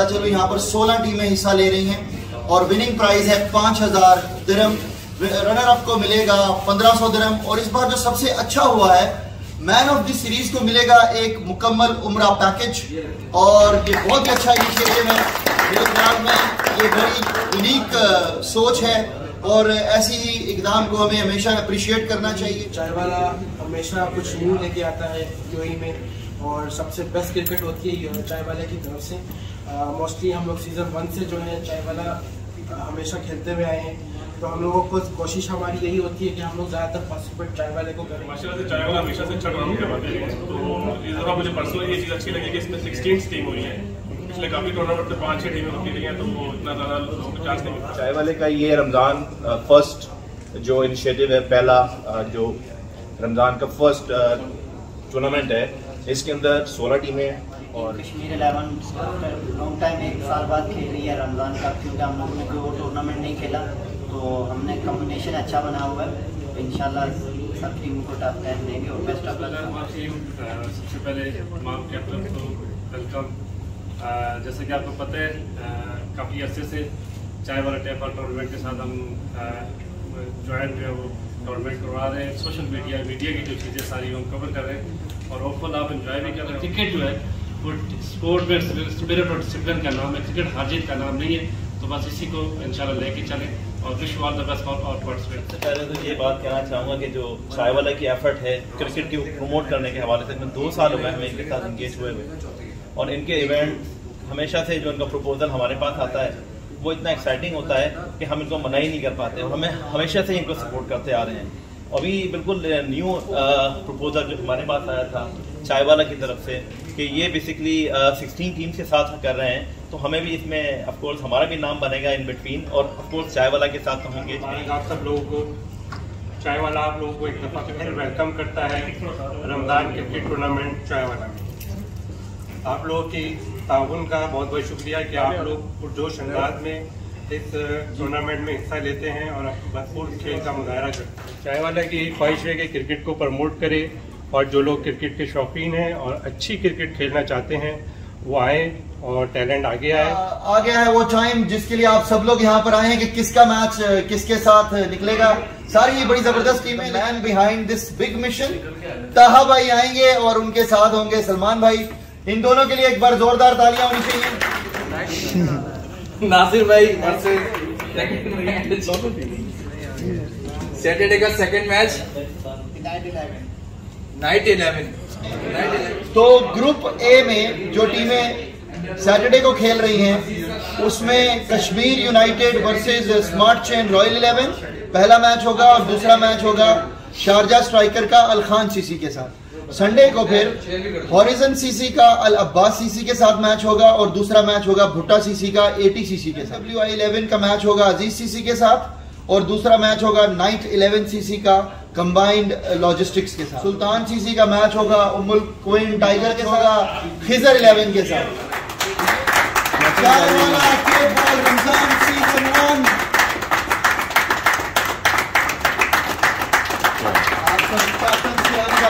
चलूं, यहाँ पर 16 टीमें हिस्सा ले रही हैं और विनिंग प्राइज है 5000 दिरहम। रनर अप को मिलेगा 1500 दिरहम और इस बार जो सबसे अच्छा हुआ है, मैन ऑफ द सीरीज को मिलेगा एक मुकम्मल उम्रा पैकेज और ये बहुत ही अच्छा इनिशिएटिव है। मेरे ख्याल में ये बड़ी यूनिक सोच है और ऐसी ही इकदाम को हमें हमेशा अप्रिशिएट करना चाहिए। चाय वाला हमेशा कुछ न्यू लेके आता है यूएई में और सबसे बेस्ट क्रिकेट होती है चाय वाले की तरफ से। मोस्टली हम लोग सीज़न 1 से जो है चाय वाला हमेशा खेलते हुए आए हैं, तो हम लोगों को कोशिश हमारी यही होती है कि हम लोग ज़्यादातर पार्टिसिपेट चाय वाले को करें। माशाल्लाह से चाय वाला हमेशा से अच्छा काम करवाते हैं, तो इस दफ़ा मुझे पर्सनली ये चीज़ अच्छी लगी कि इसमें 16 टीम हुई है। पिछले काफ़ी टूर्नामेंट में 5-6 टीमें होती रही हैं, तो वो इतना ज़्यादा लोगों को चांस नहीं मिलता। चाय वाले का ये रमज़ान फर्स्ट जो इनिशिएटिव है, पहला जो रमज़ान का फर्स्ट टूर्नामेंट है, इसके अंदर 16 टीमें और कश्मीर 11 लॉन्ग टाइम 1 साल बाद खेल रही है रमज़ान का, क्योंकि हम लोगों ने कोई वो टूर्नामेंट नहीं खेला, तो हमने कॉम्बिनेशन अच्छा बना हुआ है। इंशाल्लाह सब टीम को टफ टाइम देंगे और बेस्ट ऑफ लक। सबसे पहले तमाम कैप्टन को वेलकम। जैसे कि आपको पता है, काफ़ी अरसे से चाय वाला टेप वाला टूर्नामेंट के साथ हम ज्वाइन जो है वो टूर्नामेंट करवा रहे हैं। सोशल मीडिया की जो चीज़ें सारी हम कवर कर रहे हैं और ओवरऑल आप इंजॉय भी कर रहे हैं। क्रिकेट जो है वो स्पोर्ट में स्पिरिट और डिसिप्लिन का नाम है, क्रिकेट हार जीत का नाम नहीं है, तो बस इसी को इंशाल्लाह लेके चलें और wish you all the best for our participants. सबसे पहले तो ये बात कहना चाहूँगा कि जो चाय वाला की एफर्ट है क्रिकेट को प्रमोट करने के हवाले से, मैं 2 साल हो गए हमें इनके साथ इंगेज हुए और इनके इवेंट हमेशा से जो इनका प्रपोजल हमारे पास आता है वो इतना एक्साइटिंग होता है कि हम इनको मना ही नहीं कर पाते और हमें हमेशा से इनको सपोर्ट करते आ रहे हैं। अभी बिल्कुल न्यू प्रपोजल जो हमारे पास आया था चाय वाला की तरफ से कि ये बेसिकली 16 टीम्स के साथ कर रहे हैं, तो हमें भी इसमें ऑफ कोर्स हमारा भी नाम बनेगा इन बिटवीन और ऑफ कोर्स चाय वाला के साथ हम एंगेज करेंगे। आप सब लोगों को चाय वाला आप लोगों को एक दफ़ा फिर वेलकम करता है रमज़ान क्रिकेट टूर्नामेंट चाय वाला में। आप लोगों की ताउन का बहुत बहुत शुक्रिया कि आप लोग पुरजोश अंदाज में इस टूर्नामेंट में हिस्सा लेते हैं और भरपूर खेल का मुजाहरा करते हैं। चाय वाला की ख्वाहिश है कि क्रिकेट को प्रमोट करे और जो लोग क्रिकेट के शौकीन हैं और अच्छी क्रिकेट खेलना चाहते हैं वो आए और टैलेंट आगे आए। आ गया है वो टाइम जिसके लिए आप सब लोग यहाँ पर आए हैं कि किसका मैच किसके साथ निकलेगा। सारी बड़ी जबरदस्त टीमें, man behind this big mission ताहा भाई आएंगे और उनके साथ होंगे सलमान भाई। इन दोनों के लिए एक बार जोरदार तालियां होनी चाहिए। नासिर भाई सैटरडे का सेकंड मैच नाइट 11। तो ग्रुप ए में जो टीमें सैटरडे को खेल रही हैं उसमें Kashmir United versus smart chain royal 11 पहला मैच होगा और दूसरा मैच होगा शारजा स्ट्राइकर का अल खान सीसी के साथ। संडे को फिर हॉरिजन सीसी का अल अब्बास सीसी के साथ मैच होगा और दूसरा मैच होगा भुट्टा सीसी का एटी सीसी के साथ। WI11 का मैच होगा अजीज सीसी के साथ और दूसरा मैच होगा नाइट 11 सीसी का कंबाइंड लॉजिस्टिक्स के साथ। सुल्तान सीसी का मैच होगा उम्मुल क्वीन टाइगर के साथ खिजर 11 के साथ। रमजान सीजन 1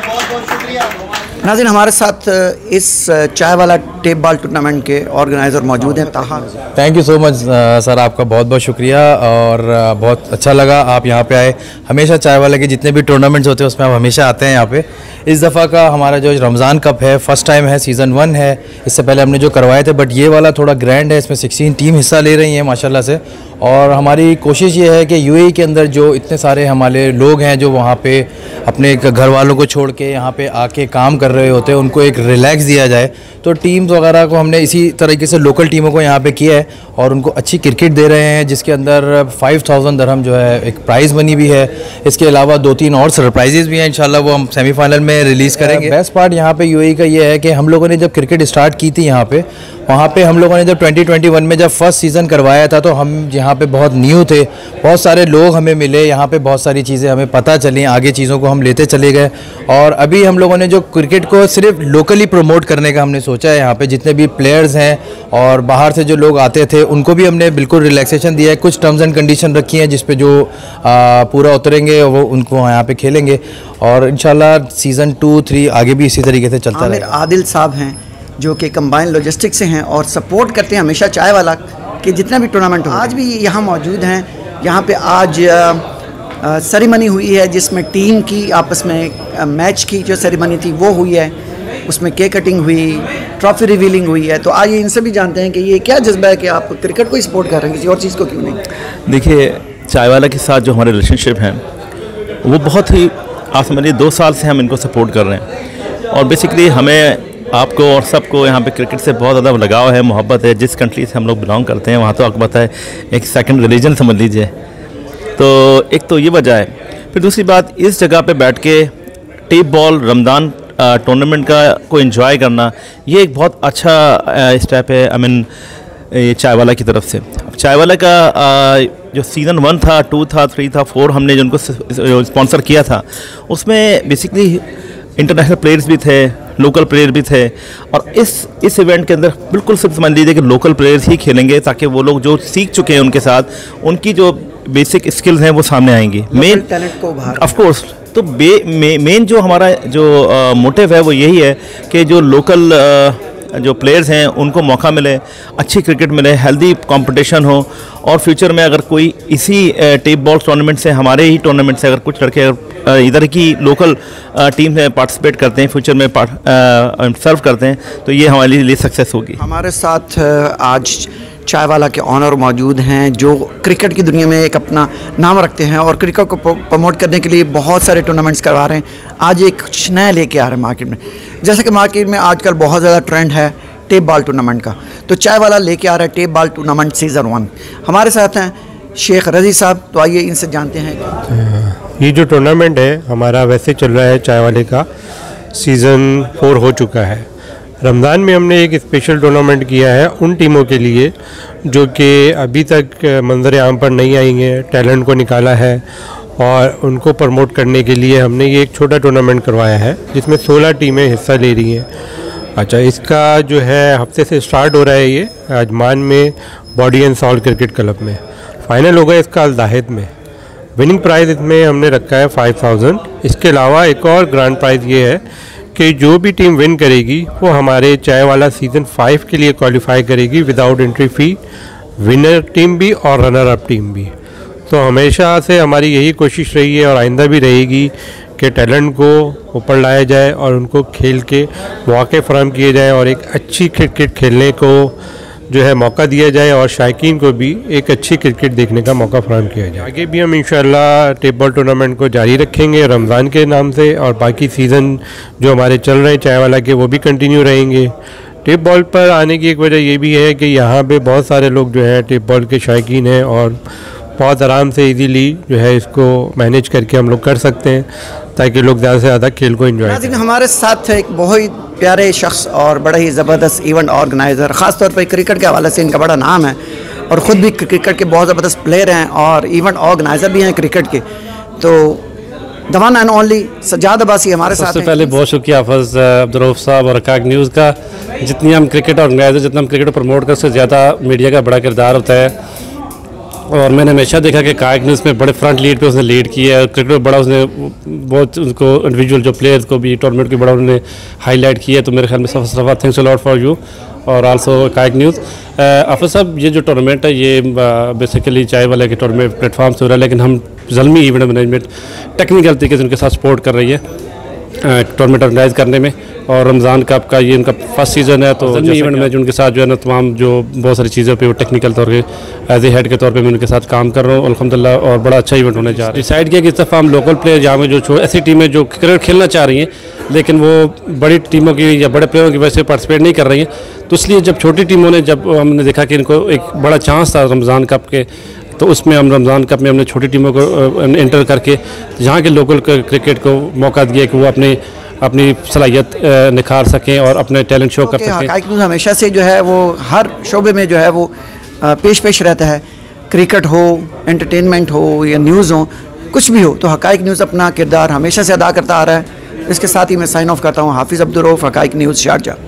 बहुत बहुत शुक्रिया। नाज़रीन, हमारे साथ इस चाय वाला टेप बॉल टूर्नामेंट के ऑर्गेनाइज़र मौजूद हैं ताहा। Thank you so much sir, आपका बहुत बहुत शुक्रिया और बहुत अच्छा लगा आप यहाँ पे आए। हमेशा चाय वाले के जितने भी टूर्नामेंट्स होते हैं उसमें आप हमेशा आते हैं यहाँ पे। इस दफ़ा का हमारा जो रमज़ान कप है फर्स्ट टाइम है, सीज़न 1 है। इससे पहले हमने जो करवाए थे, बट ये वाला थोड़ा ग्रैंड है, इसमें 16 टीम हिस्सा ले रही हैं माशाल्लाह से। और हमारी कोशिश ये है कि यूएई के अंदर जो इतने सारे हमारे लोग हैं जो वहाँ पे अपने घर वालों को छोड़ के यहाँ पे आके काम कर रहे होते हैं, उनको एक रिलैक्स दिया जाए। तो टीम्स वगैरह को हमने इसी तरीके से लोकल टीमों को यहाँ पे किया है और उनको अच्छी क्रिकेट दे रहे हैं, जिसके अंदर 5000 दिरहम जो है एक प्राइज़ बनी भी है। इसके अलावा 2-3 और सरप्राइजेज़ भी हैं, इंशाल्लाह वो हम सेमीफाइनल में रिलीज़ करेंगे। बेस्ट पार्ट यहाँ पे यूएई का ये है कि हम लोगों ने जब क्रिकेट स्टार्ट की थी यहाँ पे, वहाँ पे हम लोगों ने जब 2021 में जब फर्स्ट सीज़न करवाया था तो हम यहाँ पे बहुत न्यू थे, बहुत सारे लोग हमें मिले, यहाँ पे बहुत सारी चीज़ें हमें पता चली, आगे चीज़ों को हम लेते चले गए। और अभी हम लोगों ने जो क्रिकेट को सिर्फ लोकली प्रमोट करने का हमने सोचा है, यहाँ पे जितने भी प्लेयर्स हैं और बाहर से जो लोग आते थे उनको भी हमने बिल्कुल रिलैक्सेशन दिया है। कुछ टर्म्स एंड कंडीशन रखी हैं जिस पे जो पूरा उतरेंगे वो उनको यहाँ पे खेलेंगे और इंशाल्लाह सीज़न 2-3 आगे भी इसी तरीके से चलता रहेगा। आदिल साहब हैं जो कि कंबाइन लॉजिस्टिक्स से हैं और सपोर्ट करते हैं हमेशा चाय वाला के जितना भी टूर्नामेंट हो। आज भी यहाँ मौजूद हैं। यहाँ पे आज सेरेमनी हुई है जिसमें टीम की आपस में मैच की जो सेरेमनी थी वो हुई है, उसमें केक कटिंग हुई, ट्रॉफी रिवीलिंग हुई है। तो आइए इनसे भी जानते हैं कि ये क्या जज्बा है कि आप क्रिकेट को ही सपोर्ट कर रहे हैं, किसी और चीज़ को क्यों नहीं। देखिए, चाय वाला के साथ जो हमारे रिलेशनशिप हैं वो बहुत ही, आप समझिए 2 साल से हम इनको सपोर्ट कर रहे हैं और बेसिकली हमें, आपको और सबको यहाँ पे क्रिकेट से बहुत ज़्यादा लगाव है, मोहब्बत है। जिस कंट्री से हम लोग बिलोंग करते हैं वहाँ तो आपको पता है एक सेकंड रिलीजन समझ लीजिए। तो एक तो ये वजह है, फिर दूसरी बात, इस जगह पे बैठ के टेप बॉल रमज़ान टूर्नामेंट का को एंजॉय करना, ये एक बहुत अच्छा स्टेप है। आई मीन ये चाय वाला की तरफ से। अब चाय वाला का जो सीज़न 1 था, 2 था, 3 था, 4 हमने जो उनको स्पॉन्सर किया था, उसमें बेसिकली इंटरनेशनल प्लेयर्स भी थे, लोकल प्लेयर भी थे। और इस इवेंट के अंदर बिल्कुल सिर्फ समझ लीजिए कि लोकल प्लेयर्स ही खेलेंगे, ताकि वो लोग जो सीख चुके हैं उनके साथ, उनकी जो बेसिक स्किल्स हैं वो सामने आएंगी। मेन टैलेंट को बाहर, ऑफ कोर्स। तो मेन जो हमारा जो मोटिव है वो यही है कि जो लोकल जो प्लेयर्स हैं उनको मौका मिले, अच्छी क्रिकेट मिले, हेल्दी कंपटीशन हो, और फ्यूचर में अगर कोई इसी टेप बॉल टूर्नामेंट से, हमारे ही टूर्नामेंट से अगर कुछ लड़के अगर इधर की लोकल टीम में पार्टिसिपेट करते हैं, फ्यूचर में सर्व करते हैं, तो ये हमारे लिए सक्सेस होगी। हमारे साथ आज चाय वाला के ऑनर मौजूद हैं जो क्रिकेट की दुनिया में एक अपना नाम रखते हैं और क्रिकेट को प्रमोट करने के लिए बहुत सारे टूर्नामेंट्स करवा रहे हैं। आज एक कुछ नया लेके आ रहे हैं मार्केट में, जैसे कि मार्केट में आजकल बहुत ज़्यादा ट्रेंड है टेप बॉल टूर्नामेंट का, तो चाय वाला लेके आ रहा है टेप बॉल टूर्नामेंट सीज़न 1। हमारे साथ हैं शेख रज़ी साहब, तो आइए इनसे जानते हैं। ये जो टूर्नामेंट है हमारा वैसे चल रहा है, चाय वाले का सीज़न 4 हो चुका है। रमज़ान में हमने एक स्पेशल टूर्नामेंट किया है उन टीमों के लिए जो कि अभी तक मंजर आम पर नहीं आई हैं, टैलेंट को निकाला है, और उनको प्रमोट करने के लिए हमने ये एक छोटा टूर्नामेंट करवाया है जिसमें 16 टीमें हिस्सा ले रही हैं। अच्छा, इसका जो है हफ्ते से स्टार्ट हो रहा है, ये अजमान में body and soul cricket club में। फाइनल होगा इसका अल-दाहिद में। विनिंग प्राइज़ इसमें हमने रखा है 5000। इसके अलावा एक और ग्रैंड प्राइज़ ये है कि जो भी टीम विन करेगी वो हमारे चाय वाला सीज़न 5 के लिए क्वालिफाई करेगी without entry fee, winner team भी और रनर अप टीम भी। तो हमेशा से हमारी यही कोशिश रही है और आइंदा भी रहेगी कि टैलेंट को ऊपर लाया जाए और उनको खेल के मौके फराहम किए जाए और एक अच्छी क्रिकेट खेलने को जो है मौका दिया जाए और शायकीन को भी एक अच्छी क्रिकेट देखने का मौका फराहम किया जाए। आगे भी हम इंशाअल्लाह टेप बॉल टूर्नामेंट को जारी रखेंगे रमज़ान के नाम से, और बाकी सीज़न जो हमारे चल रहे हैं चाय वाला के वो भी कंटिन्यू रहेंगे। टेप बॉल पर आने की एक वजह ये भी है कि यहाँ पे बहुत सारे लोग जो है टेप बॉल के शायकीन हैं और बहुत आराम से इजीली जो है इसको मैनेज करके हम लोग कर सकते हैं ताकि लोग ज़्यादा से ज़्यादा खेल को एंजॉय करें। हमारे साथ एक बहुत ही प्यारे शख्स और बड़ा ही ज़बरदस्त इवेंट ऑर्गेनाइज़र, ख़ास तौर पर क्रिकेट के हवाले से इनका बड़ा नाम है और ख़ुद भी क्रिकेट के बहुत ज़बरदस्त प्लेयर हैं और इवेंट ऑर्गेनाइज़र भी हैं क्रिकेट के। तो the one and only Sajjad Abbasi हमारे साथ। सबसे पहले बहुत शुक्रिया हाफ़िज़ अब्दुर्रऊफ साहब और हक़ाइक़ न्यूज़ का। जितनी हम क्रिकेट ऑर्गेनाइज़र, जितना हम क्रिकेट प्रमोट कर उससे ज़्यादा मीडिया का बड़ा किरदार होता है, और मैंने हमेशा देखा कि हक़ाइक़ न्यूज़ में बड़े फ्रंट लीड पे उसने लीड किया है। क्रिकेट में बड़ा उसने बहुत उनको इंडिविजुअल जो प्लेयर्स को भी टूर्नामेंट की बड़ा उन्होंने हाईलाइट किया, तो मेरे ख्याल में सफ़ा thanks a lot for you और आल्सो हक़ाइक़ न्यूज़। हाफ़िज़ साहब, ये जो टूर्नामेंट है ये बेसिकली चाय वाले के टूर्नामेंट प्लेटफॉर्म से हो रहा है, लेकिन हम ज़ल्मी इवेंट मैनेजमेंट टेक्निकल तरीके से उनके साथ सपोर्ट कर रही है टूर्नामेंट ऑर्गेनाइज करने में। और रमज़ान कप का ये उनका फर्स्ट सीज़न है, तो इवेंट में जो उनके साथ जो है ना तमाम जो बहुत सारी चीज़ों पे वो टेक्निकल तौर पे एज ए हेड के तौर पे मैं उनके साथ काम कर रहा हूँ अल्हम्दुलिल्लाह, और बड़ा अच्छा इवेंट होने जा रहा है। डिसाइड किया कि इस दफ़ा हम लोकल प्लेयर जहाँ में जो ऐसी टीमें जो क्रिकेट खेलना चाह रही हैं लेकिन वो बड़ी टीमों की या बड़े प्लेयरों की वजह से पार्टिसिपेट नहीं कर रही हैं, तो इसलिए जब छोटी टीमों ने, जब हमने देखा कि इनको एक बड़ा चांस था रमज़ान कप के, तो उसमें हम रमज़ान कप में हमने छोटी टीमों को एंटर करके यहाँ के लोकल क्रिकेट को मौका दिया कि वो अपनी सलाहियत निखार सकें और अपने टैलेंट शो कर सकें। हक़ाइक़ न्यूज़ हमेशा से जो है वो हर शोबे में जो है वो पेश रहता है, क्रिकेट हो, एंटरटेनमेंट हो या न्यूज़ हो, कुछ भी हो, तो हक़ाइक़ न्यूज़ अपना किरदार हमेशा से अदा करता आ रहा है। इसके साथ ही मैं साइन ऑफ करता हूँ। हाफिज़ अब्दुर्रऊफ, हक़ाइक़ न्यूज़, शारजाह।